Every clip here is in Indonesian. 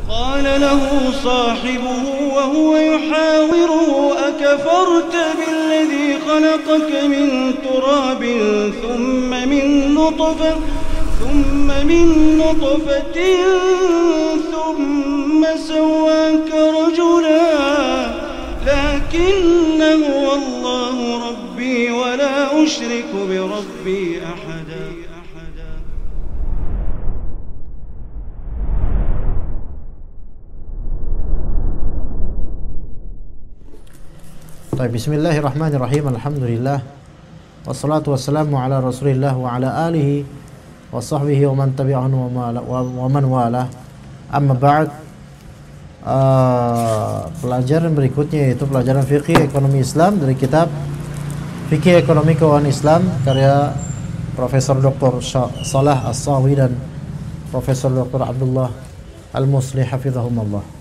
قال له صاحبه وهو يحاوره أكفرت بالذي خلقك من تراب ثم من نطفة ثم سواك رجلا لكن هو الله ربي ولا أشرك بربي أحدا. Bismillahirrahmanirrahim. Alhamdulillah. Wassalatu wassalamu ala Rasulillah wa ala alihi wa sahbihi wa man tabi'ahum wa man wala. Amma ba'd. Pelajaran berikutnya yaitu pelajaran fikih ekonomi Islam dari kitab Fikih Ekonomi Keuangan Islam karya Profesor Dr. Salah As-Sawi dan Profesor Dr. Abdullah Al-Muslih hafizahumullah.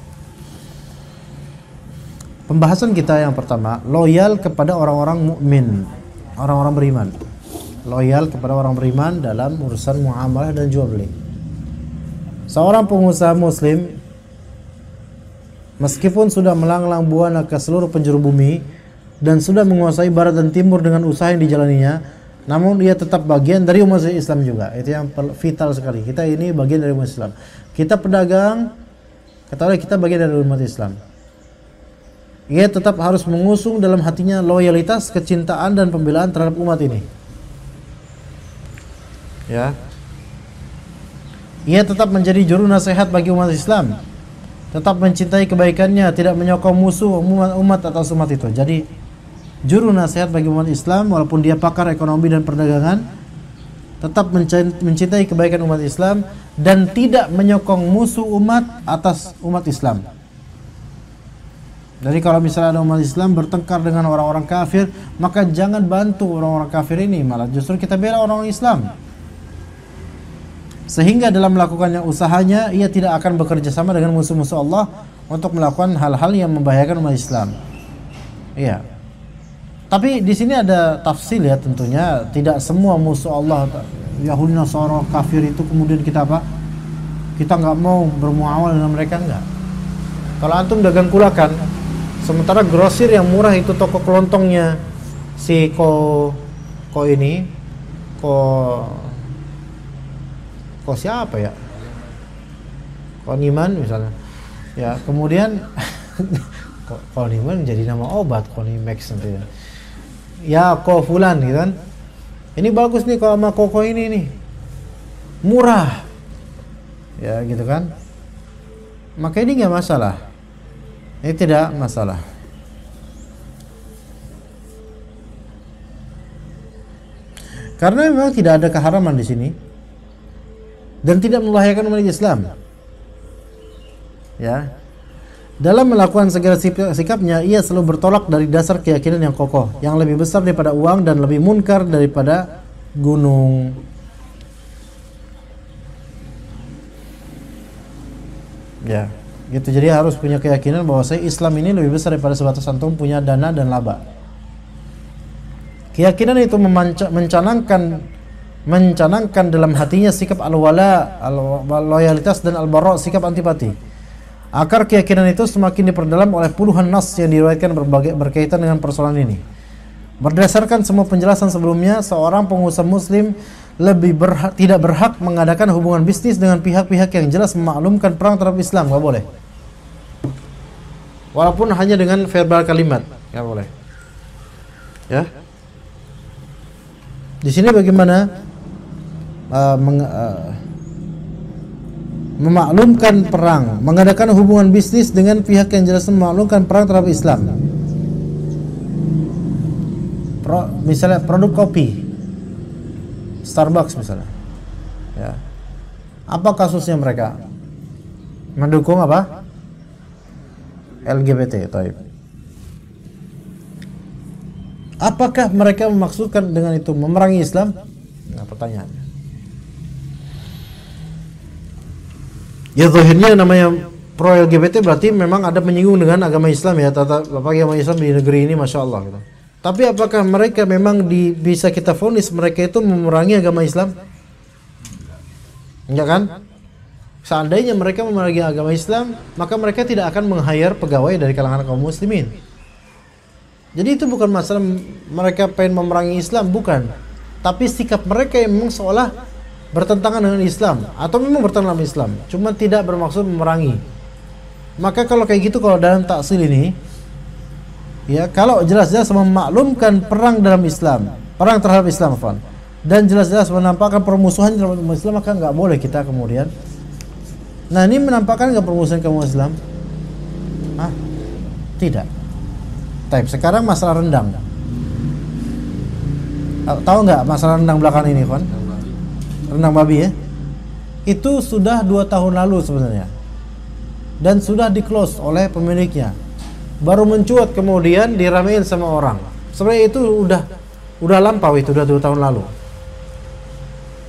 Pembahasan kita yang pertama, loyal kepada orang-orang mukmin, orang-orang beriman. Loyal kepada orang beriman dalam urusan muamalah dan jual beli. Seorang pengusaha muslim meskipun sudah melanglang buana ke seluruh penjuru bumi dan sudah menguasai barat dan timur dengan usaha yang dijalaninya, namun dia tetap bagian dari umat Islam juga. Itu yang vital sekali. Kita ini bagian dari umat Islam. Kita pedagang, ketahui kita bagian dari umat Islam. Ia tetap harus mengusung dalam hatinya loyalitas, kecintaan dan pembelaan terhadap umat ini. Ya. Ia tetap menjadi juru nasihat bagi umat Islam. Tetap mencintai kebaikannya, tidak menyokong musuh umat atas umat itu. Jadi juru nasihat bagi umat Islam walaupun dia pakar ekonomi dan perdagangan, tetap mencintai kebaikan umat Islam dan tidak menyokong musuh umat atas umat Islam. Jadi kalau misalnya ada umat Islam bertengkar dengan orang-orang kafir, maka jangan bantu orang-orang kafir ini, malah justru kita bela orang-orang Islam. Sehingga dalam melakukannya usahanya, ia tidak akan bekerja sama dengan musuh-musuh Allah untuk melakukan hal-hal yang membahayakan umat Islam. Iya. Tapi di sini ada tafsil ya tentunya, tidak semua musuh Allah Yahudi Nasara kafir itu kemudian kita apa? Kita nggak mau bermuamalah dengan mereka, enggak. Kalau antum dagang kulakan, sementara grosir yang murah itu toko kelontongnya si ko siapa ya? Koniman misalnya. Ya, kemudian Koniman jadi nama obat, Konimax nanti ya. Ya, ko fulan gitu kan. Ini bagus nih kalau sama koko ini nih. Murah. Ya, gitu kan. Maka ini enggak masalah. Ini tidak masalah. Karena memang tidak ada keharaman di sini dan tidak membahayakan umat Islam. Ya. Dalam melakukan segala sikapnya, ia selalu bertolak dari dasar keyakinan yang kokoh, yang lebih besar daripada uang dan lebih munkar daripada gunung. Ya. Gitu, jadi harus punya keyakinan bahwa Islam ini lebih besar daripada sebatas antum punya dana dan laba. Keyakinan itu mencanangkan dalam hatinya sikap al-wala, loyalitas dan al-bara, sikap antipati. Akar keyakinan itu semakin diperdalam oleh puluhan nas yang diriwayatkan berkaitan dengan persoalan ini. Berdasarkan semua penjelasan sebelumnya, seorang pengusaha muslim tidak berhak mengadakan hubungan bisnis dengan pihak-pihak yang jelas memaklumkan perang terhadap Islam, nggak boleh. Walaupun hanya dengan verbal kalimat, nggak boleh. Ya. Di sini bagaimana memaklumkan perang, mengadakan hubungan bisnis dengan pihak yang jelas memaklumkan perang terhadap Islam. Misalnya produk kopi, Starbucks misalnya, ya. Apa kasusnya mereka? Mendukung apa? LGBT, taib. Apakah mereka memaksudkan dengan itu memerangi Islam? Nah, pertanyaannya. Ya zahirnya namanya pro LGBT berarti memang ada menyinggung dengan agama Islam ya, tata agama Islam di negeri ini, masya Allah gitu. Tapi apakah mereka memang bisa kita vonis mereka itu memerangi agama Islam? Enggak kan? Seandainya mereka memerangi agama Islam, maka mereka tidak akan meng-hire pegawai dari kalangan kaum muslimin. Jadi itu bukan masalah mereka pengen memerangi Islam, bukan. Tapi sikap mereka yang memang seolah bertentangan dengan Islam, atau memang bertentangan dengan Islam, cuma tidak bermaksud memerangi. Maka kalau kayak gitu, kalau dalam taksil ini, ya, kalau jelas-jelas memaklumkan perang dalam Islam, perang terhadap Islam, dan jelas-jelas menampakkan permusuhan terhadap umat Islam, maka nggak boleh kita kemudian. Nah, ini menampakkan nggak permusuhan kaum Islam? Tidak. Tapi sekarang masalah rendang. Tahu nggak masalah rendang belakangan ini, kawan? Rendang babi, ya? Itu sudah 2 tahun lalu sebenarnya, dan sudah di-close oleh pemiliknya. Baru mencuat kemudian diramein sama orang. Sebenarnya itu udah lampau, itu udah 2 tahun lalu.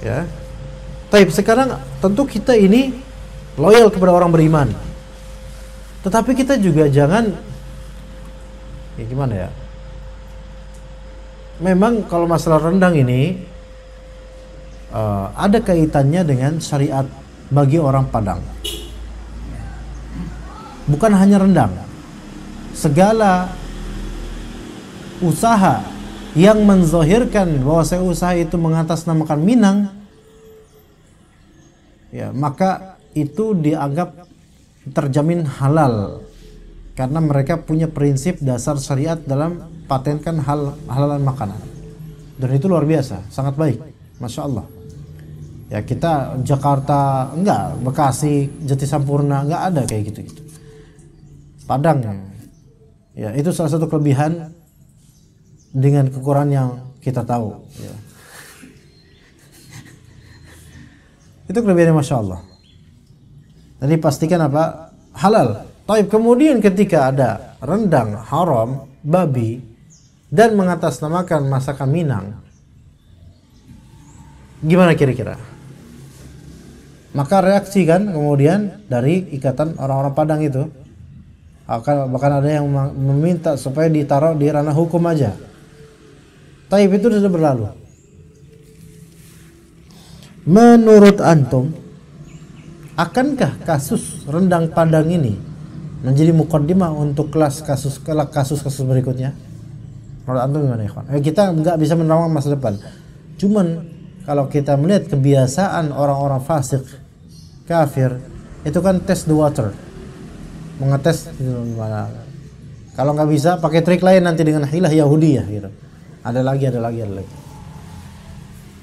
Ya. Tapi sekarang tentu kita ini loyal kepada orang beriman. Tetapi kita juga jangan, ya gimana ya? Memang kalau masalah rendang ini ada kaitannya dengan syariat bagi orang Padang. Bukan hanya rendang, segala usaha yang menzohirkan bahwa usaha itu mengatasnamakan Minang, ya, maka itu dianggap terjamin halal, karena mereka punya prinsip dasar syariat dalam patenkan halalan makanan. Dan itu luar biasa, sangat baik, Masya Allah. Ya, kita Jakarta enggak, Bekasi, Jatisampurna enggak ada kayak gitu-gitu. Padang, ya, itu salah satu kelebihan dengan kekurangan yang kita tahu, ya. Itu kelebihannya, Masya Allah. Jadi pastikan apa? Halal. Tapi kemudian ketika ada rendang haram, babi, dan mengatasnamakan masakan Minang, gimana kira-kira? Maka reaksi kan kemudian dari ikatan orang-orang Padang itu, bahkan ada yang meminta supaya ditaruh di ranah hukum aja. Tapi itu sudah berlalu. Menurut antum, akankah kasus rendang Padang ini menjadi mukaddimah untuk kasus berikutnya? Menurut antum gimana, ikhwan? Kita nggak bisa menerawang masa depan. Cuman kalau kita melihat kebiasaan orang-orang fasik, kafir, itu kan test the water, mengetes gimana. Kalau nggak bisa, pakai trik lain nanti dengan hilah Yahudi, ya, gitu. Ada lagi.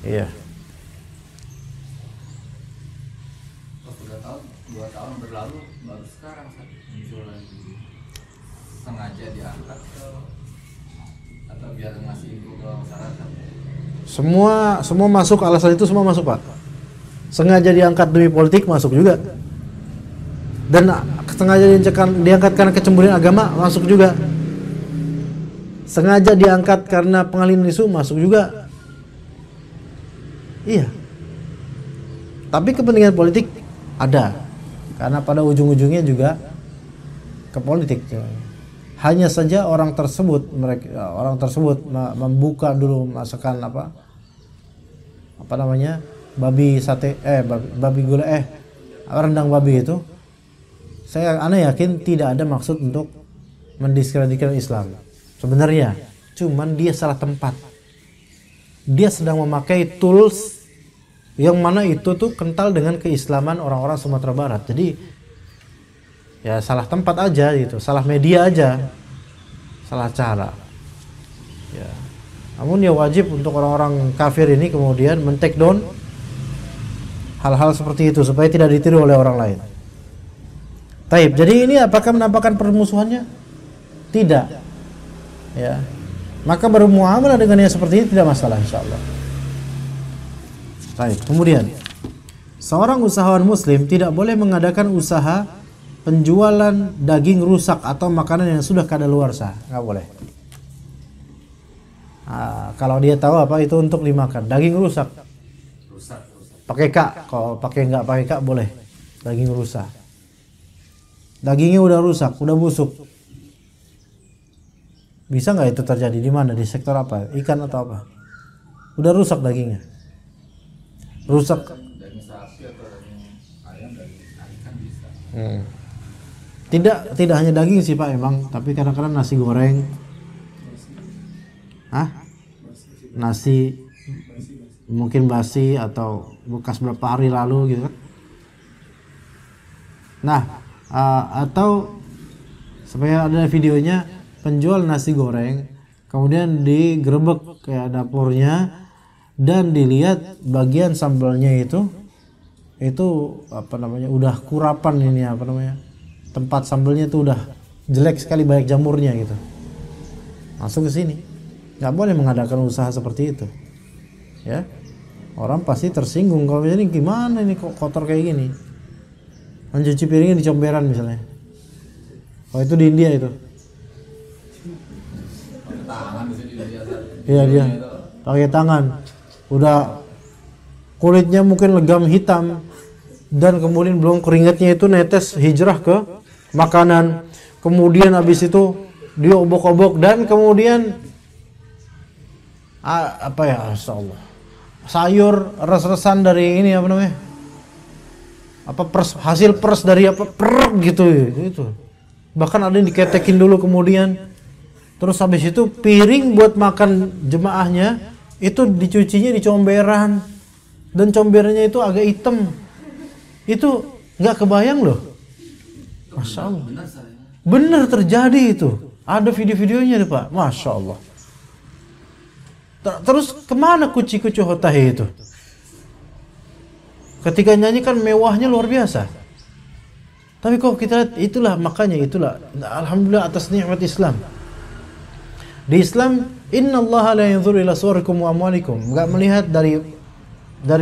Iya. 2 tahun berlalu baru sekarang muncul lagi. Sengaja diangkat atau biar ngasih info ke masyarakat? Semua masuk, alasan itu semua masuk, Pak. Sengaja diangkat demi politik masuk juga. Dan sengaja diangkat karena kecemburuan agama masuk juga. Sengaja diangkat karena pengalihan isu masuk juga. Iya. Tapi kepentingan politik ada. Karena pada ujung-ujungnya juga ke politik. Hanya saja orang tersebut membuka dulu masakan apa namanya? Babi sate babi gulai rendang babi itu. Saya yakin tidak ada maksud untuk mendiskreditkan Islam. Sebenarnya, cuman dia salah tempat. Dia sedang memakai tools yang mana itu tuh kental dengan keislaman orang-orang Sumatera Barat. Jadi ya salah tempat aja gitu, salah media aja, salah cara. Ya. Namun ya wajib untuk orang-orang kafir ini kemudian men-take down hal-hal seperti itu supaya tidak ditiru oleh orang lain. Taib. Jadi ini apakah menampakkan permusuhannya? Tidak. Ya. Maka bermuamalah dengan yang seperti ini tidak masalah, insyaallah. Baik, kemudian seorang usahawan muslim tidak boleh mengadakan usaha penjualan daging rusak atau makanan yang sudah kadaluarsa, nggak boleh. Kalau dia tahu apa itu untuk dimakan, daging rusak. Pakai kak, kalau nggak pakai kak boleh. Daging rusak. Dagingnya udah rusak, udah busuk. Bisa nggak itu terjadi di mana? Di sektor apa? Ikan atau apa? Udah rusak dagingnya. Rusak. Daging sapi atau daging ayam, daging Tidak hanya daging sih Pak emang, tapi kadang-kadang nasi goreng, nasi mungkin basi atau bekas berapa hari lalu gitu kan. Nah, atau supaya ada videonya penjual nasi goreng, kemudian digerebek kayak dapurnya dan dilihat bagian sambalnya itu apa namanya, udah kurapan ini apa namanya, tempat sambalnya itu udah jelek sekali, banyak jamurnya gitu. Masuk ke sini, nggak boleh mengadakan usaha seperti itu, ya. Orang pasti tersinggung kalau ini gimana ini kok kotor kayak gini. Mencuci piringnya di comberan misalnya. Oh itu di India itu. Iya dia pakai tangan. Udah kulitnya mungkin legam hitam dan kemudian belum keringatnya itu netes hijrah ke makanan. Kemudian habis itu dia obok-obok dan kemudian apa ya, Astagfirullah, sayur res-resan dari ini apa namanya, apa hasil pers dari apa gitu itu. Bahkan ada yang diketekin dulu, kemudian terus habis itu piring buat makan jemaahnya itu dicucinya di comberan dan comberannya itu agak hitam. Itu nggak kebayang loh. Masya Allah. Bener terjadi itu. Ada video-videonya nih Pak. Masya Allah. Terus kemana kuci-kuci hotahe itu? Ketika nyanyi kan mewahnya luar biasa. Tapi kok kita lihat itulah, makanya itulah alhamdulillah atas nikmat Islam. Di Islam, innallaha la yanzuru ila suwarikum wa amwalikum. Enggak melihat dari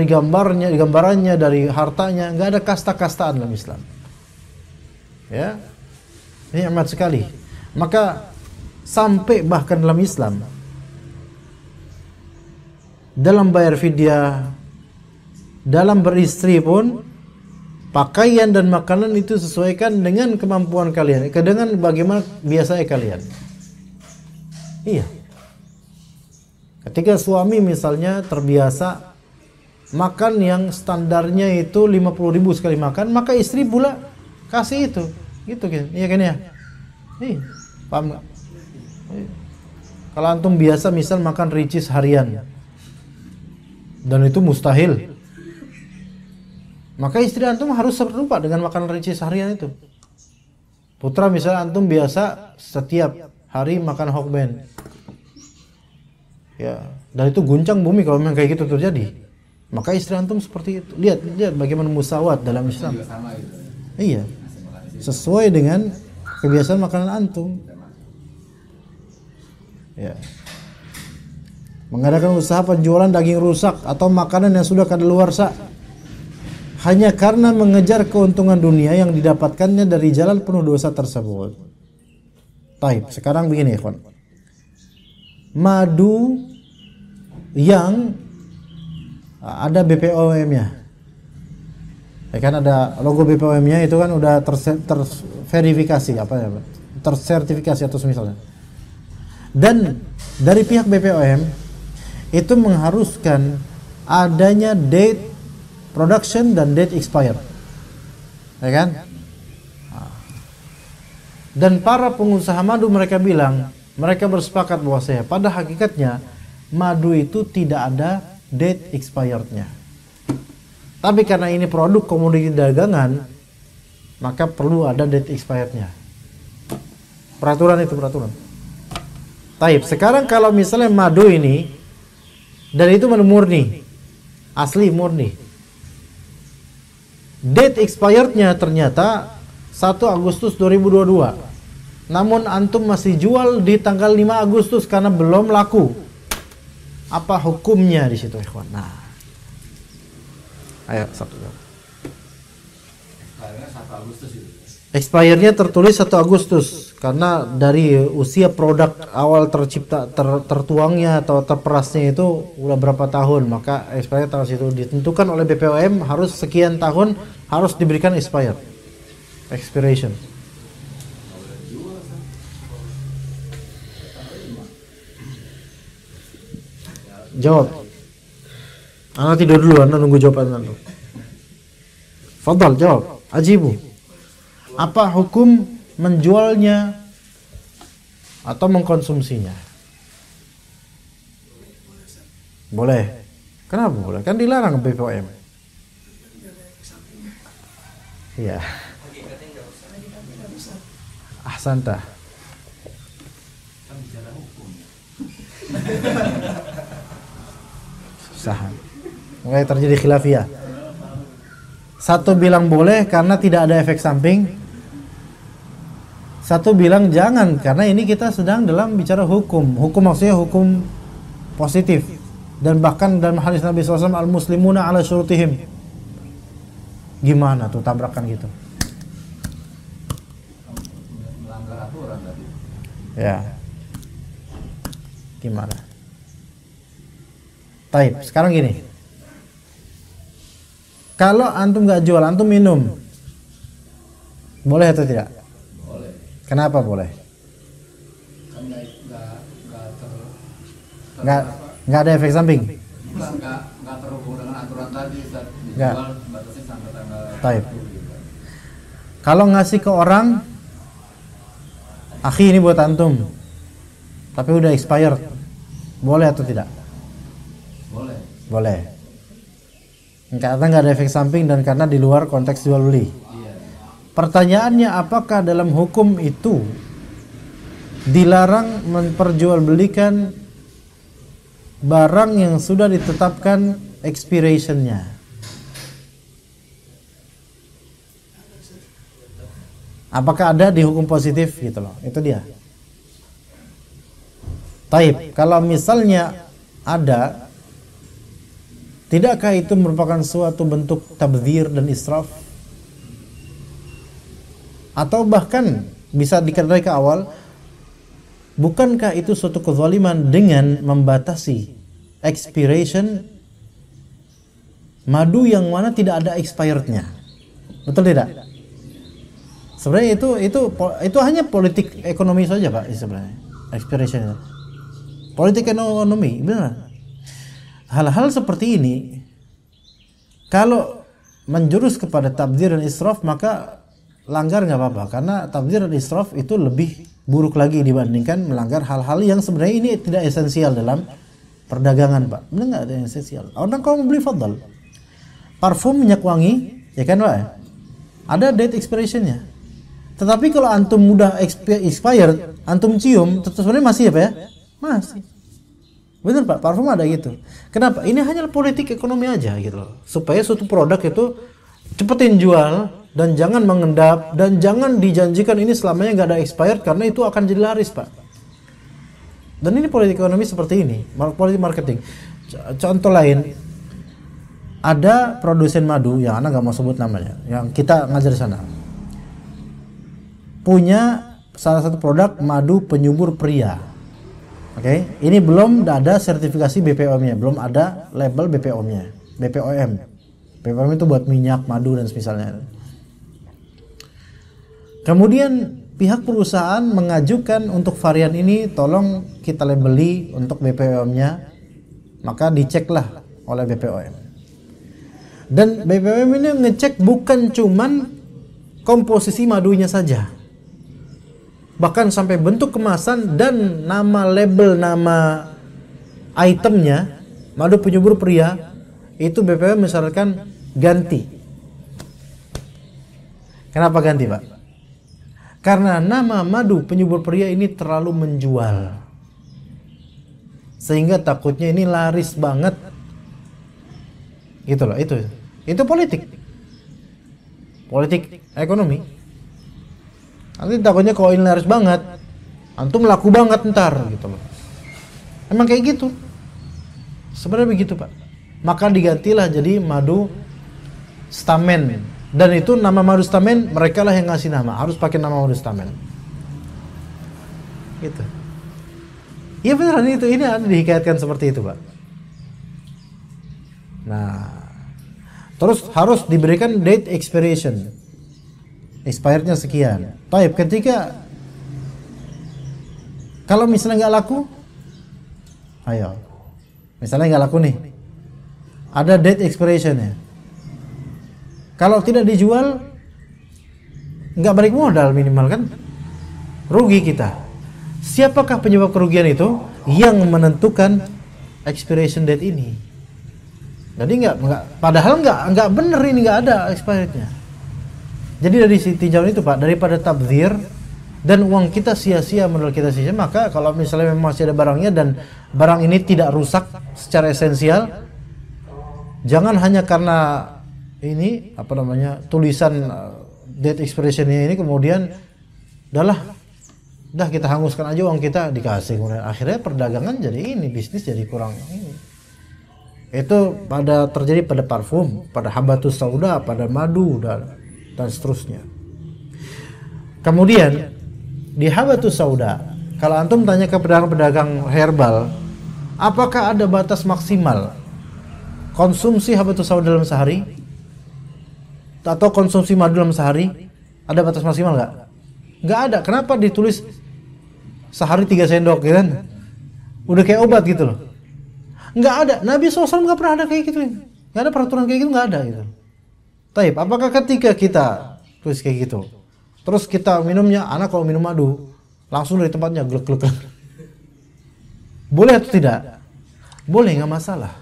gambarannya, dari hartanya, enggak ada kasta-kastaan dalam Islam. Ya. Nikmat sekali. Maka sampai bahkan dalam Islam, dalam bayar fidyah, dalam beristri pun pakaian dan makanan itu sesuaikan dengan kemampuan kalian, dengan bagaimana biasanya kalian. Iya. Ketika suami misalnya terbiasa makan yang standarnya itu 50.000 sekali makan, maka istri pula kasih itu. Gitu kan. Iya kan ya? Iya. Paham enggak? Iya. Kalau antum biasa misal makan ricis harian dan itu mustahil, maka istri antum harus serupa dengan makanan ricis harian itu. Putra misalnya antum biasa setiap hari makan hokben, ya, dan itu guncang bumi kalau memang kayak gitu terjadi. Maka istri antum seperti itu. Lihat bagaimana musawat dalam Islam. Iya, sesuai dengan kebiasaan makanan antum. Ya. Mengadakan usaha penjualan daging rusak atau makanan yang sudah kadaluarsa hanya karena mengejar keuntungan dunia yang didapatkannya dari jalan penuh dosa tersebut. Taib, sekarang begini ikhwan. Madu yang ada BPOM-nya, ya kan ada logo BPOM-nya itu kan udah terverifikasi tersertifikasi atau misalnya. Dan dari pihak BPOM itu mengharuskan adanya date production dan date expired, ya kan? Dan para pengusaha madu mereka bilang, mereka bersepakat bahwasanya pada hakikatnya madu itu tidak ada date expirednya. Tapi karena ini produk komoditi dagangan, maka perlu ada date expirednya. Peraturan. Taib. Sekarang kalau misalnya madu ini dan itu madu murni, asli murni, date expirednya ternyata 1 Agustus 2022. Namun antum masih jual di tanggal 5 Agustus karena belum laku. Apa hukumnya di situ, ikhwan? Nah. Ayo, satu. Expirednya tertulis 1 Agustus karena dari usia produk awal tercipta tertuangnya atau terperasnya itu udah berapa tahun, maka expired tanggal situ ditentukan oleh BPOM harus sekian tahun harus diberikan expiration. Jawab. Anda tidur dulu, Anda nunggu jawaban Anda. Fadal, jawab. Ajibu. Apa hukum menjualnya atau mengkonsumsinya? Boleh. Kenapa boleh? Kan dilarang BPOM. Iya. Ahsanta. Susah. Mulai terjadi khilafiyah. Satu bilang boleh karena tidak ada efek samping. Satu bilang jangan karena ini kita sedang dalam bicara hukum. Hukum maksudnya hukum positif. Dan bahkan dalam hadis Nabi SAW, al-muslimuna ala syurutihim. Gimana tuh tabrakan gitu? Melanggar aturan tadi. Ya. Gimana? Taib, sekarang gini. Kalau antum gak jual, antum minum, boleh atau tidak? Boleh. Kenapa boleh? Kan Nggak ada efek samping. Nggak terhubung dengan aturan tadi. Saat Nggak. dijual batasnya sampai tanggal. Taib. Kalau ngasih ke orang, akhi ini buat antum, tapi udah expired, boleh atau tidak? Boleh. Boleh. Karena nggak ada efek samping dan karena di luar konteks jual beli. Iya. Pertanyaannya, apakah dalam hukum itu dilarang memperjualbelikan barang yang sudah ditetapkan expiration-nya? Apakah ada di hukum positif gitu loh? Itu dia. Taib, kalau misalnya ada, tidakkah itu merupakan suatu bentuk tabdzir dan israf? Atau bahkan bisa dikatakan ke awal, bukankah itu suatu kezaliman dengan membatasi expiration madu yang mana tidak ada expirednya? Betul tidak? Sebenarnya itu hanya politik ekonomi saja, Pak, sebenarnya. Expiration itu. Politik ekonomi, benar. Hal-hal seperti ini kalau menjurus kepada tabdzir dan israf, maka langgar nggak apa-apa, karena tabdzir dan israf itu lebih buruk lagi dibandingkan melanggar hal-hal yang sebenarnya ini tidak esensial dalam perdagangan, Pak. Benar nggak ada yang esensial. Orang kalau membeli fadal, parfum, minyak wangi, ya kan, Pak, ada date expiration-nya. Tetapi kalau antum mudah expired, antum cium, tetap sebenarnya masih ya, Pak ya? Masih. Benar, Pak, parfum ada gitu. Kenapa? Ini hanya politik ekonomi aja gitu loh. Supaya suatu produk itu cepetin jual dan jangan mengendap dan jangan dijanjikan ini selamanya nggak ada expired karena itu akan jadi laris, Pak. Dan ini politik ekonomi seperti ini, politik marketing. Contoh lain, ada produsen madu yang anak nggak mau sebut namanya, yang kita ngajar di sana, punya salah satu produk madu penyubur pria. Oke, ini belum ada sertifikasi BPOM-nya, belum ada label BPOM-nya, BPOM. BPOM itu buat minyak, madu dan semisalnya. Kemudian pihak perusahaan mengajukan untuk varian ini tolong kita labeli untuk BPOM-nya, maka diceklah oleh BPOM. Dan BPOM ini ngecek bukan cuman komposisi madunya saja, bahkan sampai bentuk kemasan dan nama label, nama itemnya. Madu penyubur pria itu BPOM misalkan ganti. Kenapa ganti, Pak? Karena nama madu penyubur pria ini terlalu menjual, sehingga takutnya ini laris banget gitu loh. Itu politik ekonomi. Nanti takutnya kalau ini laris banget, antum laku banget ntar gitu loh. Emang kayak gitu. Sebenarnya begitu, Pak. Maka digantilah jadi madu stamen. Dan itu nama madu stamen mereka lah yang ngasih nama. Harus pakai nama madu stamen. Gitu. Iya beneran itu. Ini ada dihikayatkan seperti itu, Pak. Nah, terus harus diberikan date expiration. Expirednya sekian. Taib, ketika kalau misalnya nggak laku, ayo, misalnya nggak laku nih, ada date expirationnya. Kalau tidak dijual, nggak balik modal minimal kan, rugi kita. Siapakah penyebab kerugian itu? Yang menentukan expiration date ini. Jadi padahal nggak bener ini, nggak ada expirednya. Jadi dari tinjauan itu Pak, daripada tabdzir dan uang kita sia-sia, modal kita sia-sia, maka kalau misalnya memang masih ada barangnya dan barang ini tidak rusak secara esensial, jangan hanya karena ini tulisan date expiration-nya ini kemudian dah kita hanguskan aja uang kita, dikasih, kemudian akhirnya perdagangan jadi ini, bisnis jadi kurang ini. Itu terjadi pada parfum, pada habatus sauda, pada madu dan seterusnya. Kemudian di habatus sauda, kalau antum tanya ke pedagang-pedagang herbal, apakah ada batas maksimal konsumsi habatus sauda dalam sehari atau konsumsi madu dalam sehari? Ada batas maksimal nggak? Nggak ada. Kenapa ditulis sehari 3 sendok gitu kan? Udah kayak obat gitu loh. Nggak ada. Nabi SAW nggak pernah ada kayak gitu. Nggak ada peraturan kayak gitu, nggak ada gitu. Taib, apakah ketika kita tulis kayak gitu, terus kita minumnya, anak kalau minum madu langsung dari tempatnya glek-glek, boleh atau tidak? Boleh, nggak masalah.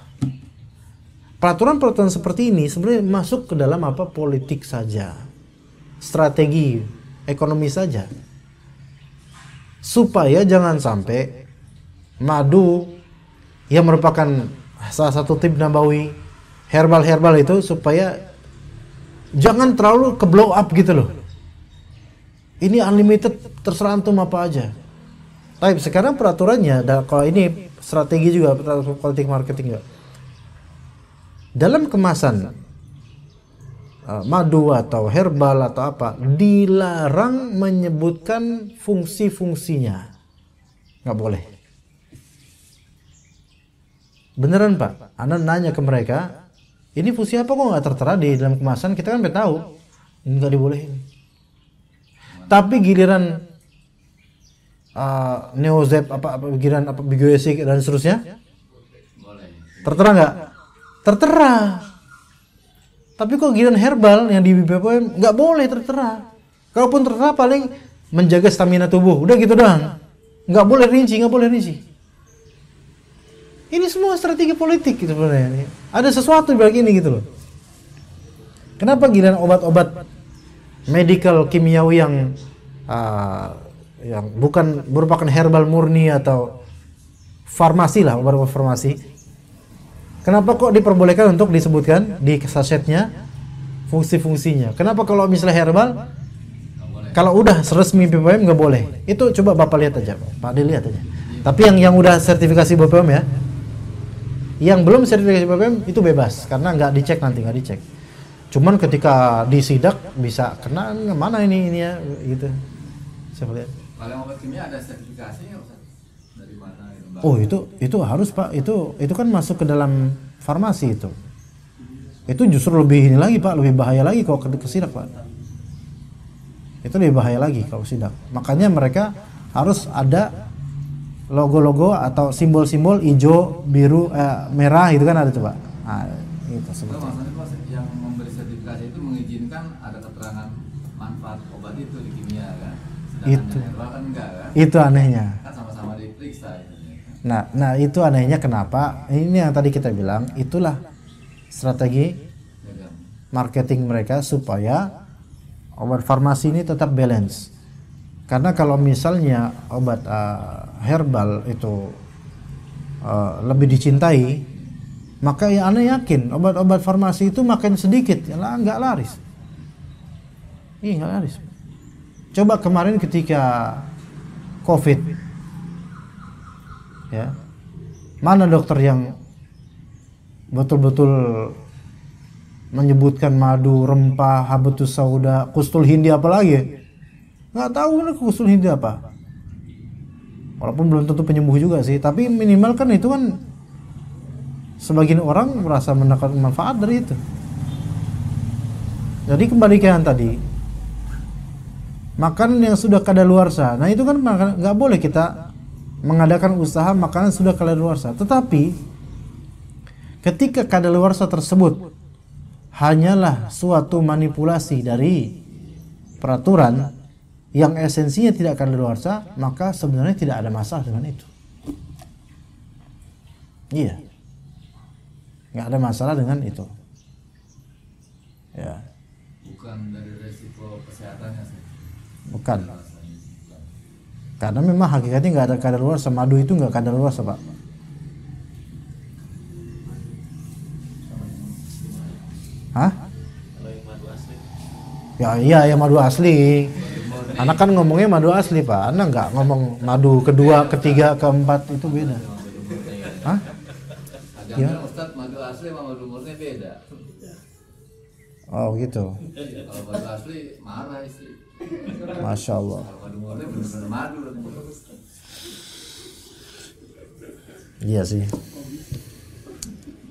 Peraturan-peraturan seperti ini sebenarnya masuk ke dalam politik saja, strategi ekonomi saja, supaya jangan sampai madu yang merupakan salah satu tib nabawi, herbal itu, supaya jangan terlalu ke blow up gitu loh. Ini unlimited, terserah antum apa aja. Tapi sekarang peraturannya, kalau ini strategi juga, politik marketing juga. Dalam kemasan madu atau herbal atau apa, dilarang menyebutkan fungsi-fungsinya. Nggak boleh. Beneran Pak, Anda nanya ke mereka, ini fungsi apa kok nggak tertera di dalam kemasan? Kita kan udah tahu, nggak dibolehin. Tapi giliran Neozep giliran Bigoesik dan seterusnya, tertera nggak? Tertera. Tapi kok giliran herbal yang di BPOM nggak boleh tertera. Kalaupun tertera paling menjaga stamina tubuh, udah gitu doang. Nggak boleh rinci. Ini semua strategi politik gitu sebenarnya. Ada sesuatu di balik ini gitu loh. Kenapa giliran obat-obat medical kimiawi yang bukan merupakan herbal murni atau farmasi lah, obat-obat farmasi, kenapa kok diperbolehkan untuk disebutkan di sasetnya fungsi-fungsinya? Kenapa kalau misalnya herbal, kalau udah resmi BPOM nggak boleh? Itu coba Bapak lihat aja, Pak Ade lihat aja. Tapi yang udah sertifikasi BPOM ya, yang belum sertifikasi BPOM itu bebas karena nggak dicek, nggak dicek. Cuman ketika disidak bisa kena, mana ini ya gitu. Saya lihat. Kalau obat kimia ada sertifikasinya Ustaz? Dari mana itu? Oh, itu harus Pak. Itu kan masuk ke dalam farmasi itu. Itu justru lebih ini lagi Pak, lebih bahaya lagi kalau ke sidak Pak. Itu lebih bahaya lagi kalau sidak. Makanya mereka harus ada logo-logo atau simbol-simbol hijau, biru, merah itu kan ada tuh Pak. Nah, itu sebetulnya. Maksudnya yang memberi sertifikasi itu mengizinkan ada keterangan manfaat obat itu di kimia kan? Sedangkan Itu. herbal kan enggak kan? Itu anehnya. Kan sama-sama diperiksa itu. Nah itu anehnya kenapa? Ini yang tadi kita bilang, itulah strategi marketing mereka supaya obat farmasi ini tetap balance. Karena kalau misalnya obat herbal itu lebih dicintai, maka ya Anda yakin obat-obat farmasi itu makin sedikit, ya nggak laris. Iya nggak laris. Coba kemarin ketika COVID, ya, mana dokter yang betul-betul menyebutkan madu, rempah, habatus sauda, kustul hindi apalagi? Nggak tahu kan kustul hindi apa. Walaupun belum tentu penyembuh juga sih, tapi minimal kan itu kan sebagian orang merasa mendapat manfaat dari itu. Jadi kembali ke yang tadi, makanan yang sudah kadaluarsa, nah itu kan nggak boleh kita mengadakan usaha makanan sudah kadaluarsa. Tetapi ketika kadaluarsa tersebut hanyalah suatu manipulasi dari peraturan yang esensinya tidak kadaluarsa, maka sebenarnya tidak ada masalah dengan itu. Iya, nggak ada masalah dengan itu. Ya. Bukan dari resiko kesehatannya sih. Bukan. Karena memang hakikatnya nggak ada kadaluarsa. Madu itu nggak kadaluarsa, Pak. Hah? Ya iya, ya madu asli. Anak kan ngomongnya madu asli, Pak. Anak nggak ngomong madu kedua, ketiga, keempat, itu beda. Hah? Ya. Ustaz, madu asli sama madu murni beda. Oh gitu. Kalau madu asli marah istri. Masya Allah. Kalau madu murni benar-benar madu. Iya sih.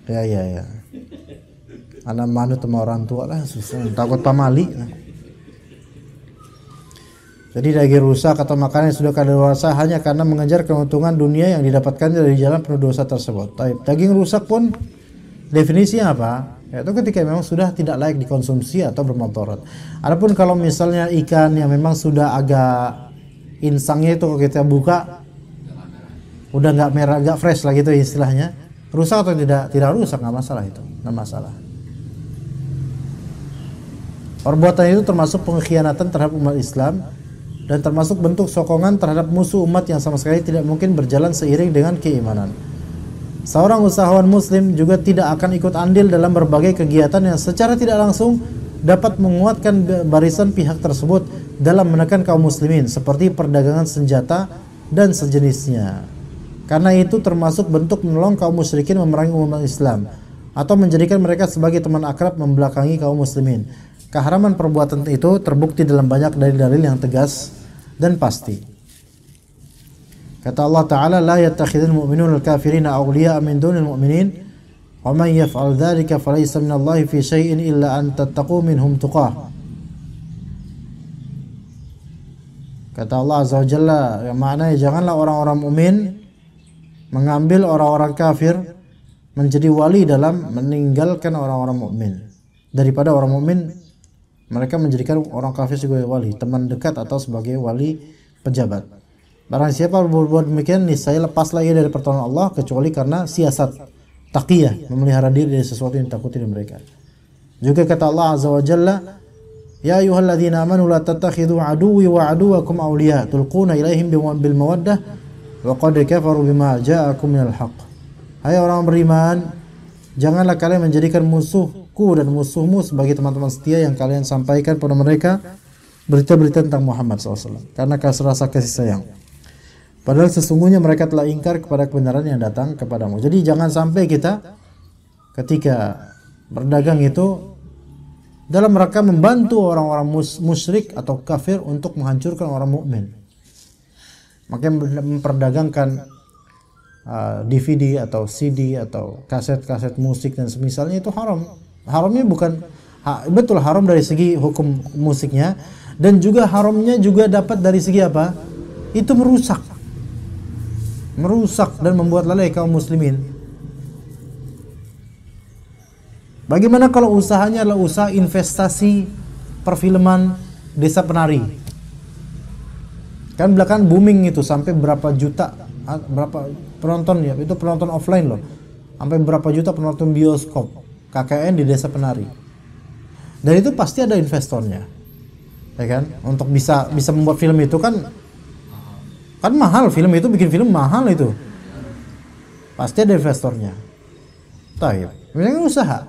Ya. Anak manut sama orang tua lah, susah. Takut pamali. Nah. Jadi daging rusak atau makanan yang sudah kadaluarsa hanya karena mengejar keuntungan dunia yang didapatkan dari jalan penuh dosa tersebut. Daging rusak pun definisinya apa? Yaitu ketika memang sudah tidak layak dikonsumsi atau bermudarat. Adapun kalau misalnya ikan yang memang sudah agak insangnya itu kalau kita buka udah nggak merah, nggak fresh lah gitu istilahnya, rusak atau tidak rusak, nggak masalah itu, nggak masalah. Perbuatan itu termasuk pengkhianatan terhadap umat Islam dan termasuk bentuk sokongan terhadap musuh umat yang sama sekali tidak mungkin berjalan seiring dengan keimanan. Seorang usahawan muslim juga tidak akan ikut andil dalam berbagai kegiatan yang secara tidak langsung dapat menguatkan barisan pihak tersebut dalam menekan kaum muslimin seperti perdagangan senjata dan sejenisnya. Karena itu termasuk bentuk menolong kaum musyrikin memerangi umat Islam atau menjadikan mereka sebagai teman akrab membelakangi kaum muslimin. Keharaman perbuatan itu terbukti dalam banyak dalil-dalil yang tegas dan pasti. Kata Allah Ta'ala, la yattakhidhul mu'minuna al-kafirina awliya'a min dunil mu'minin wa man yaf'al dhalika falaysa minallahi fi syai'in illa an tattaqu minhum tuqah. Kata Allah Azza wa Jalla, yang maknanya janganlah orang-orang mukmin mengambil orang-orang kafir menjadi wali dalam meninggalkan orang-orang mukmin. Daripada orang mukmin mereka menjadikan orang kafir sebagai wali, teman dekat atau sebagai wali pejabat. Barang siapa berbuat demikian, niscaya lepaslah ia dari pertolongan Allah kecuali karena siasat taqiyah, memelihara diri dari sesuatu yang ditakuti dari mereka. Juga kata Allah Azza wa Jalla, ya ayyuhalladzina amanu la tattakhidhu aduwwi wa aduwwakum awliya tulquna ilaihim bil mawaddah wa qad kafaru bima ja'akum minal haqq. Hai orang beriman, janganlah kalian menjadikan musuhku dan musuhmu sebagai teman-teman setia yang kalian sampaikan kepada mereka berita-berita tentang Muhammad SAW karena rasa kasih sayang. Padahal sesungguhnya mereka telah ingkar kepada kebenaran yang datang kepadamu. Jadi jangan sampai kita ketika berdagang itu dalam rangka membantu orang-orang musyrik atau kafir untuk menghancurkan orang mukmin. Makanya memperdagangkan DVD atau CD atau kaset-kaset musik dan semisalnya itu haram. Haramnya bukan betul haram dari segi hukum musiknya, dan juga haramnya juga dapat dari segi apa? Itu merusak dan membuat lalai kaum muslimin. Bagaimana kalau usahanya adalah usaha investasi perfilman Desa Penari? Kan belakangan booming itu sampai berapa juta, berapa penonton ya, itu penonton offline loh. Sampai berapa juta penonton bioskop KKN di Desa Penari. Dan itu pasti ada investornya. Ya kan? Untuk bisa membuat film itu kan mahal, film itu bikin film mahal itu. Pasti ada investornya. Taib. Misalnya usaha.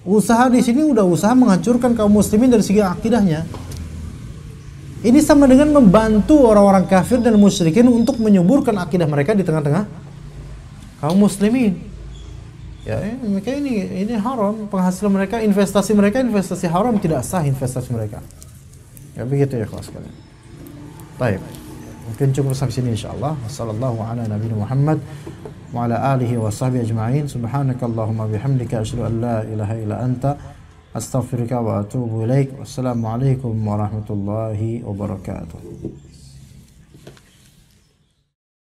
Usaha di sini udah usaha menghancurkan kaum muslimin dari segi akidahnya. Ini sama dengan membantu orang-orang kafir dan musyrikin untuk menyuburkan akidah mereka di tengah-tengah kaum muslimin. Ya, mereka ini haram, penghasilan mereka, investasi haram, tidak sah investasi mereka. Ya begitu ya kawan sekalian. Baik. Mungkin cukup sampai sini insyaallah. Wassallallahu ala nabiyina Muhammad wa ala alihi wa sahbihi ajma'in. Subhanakallahumma bihamdika asyhadu an la ilaha illa anta astaghfiruka wa atubu ilaik. Wassalamualaikum warahmatullahi wabarakatuh.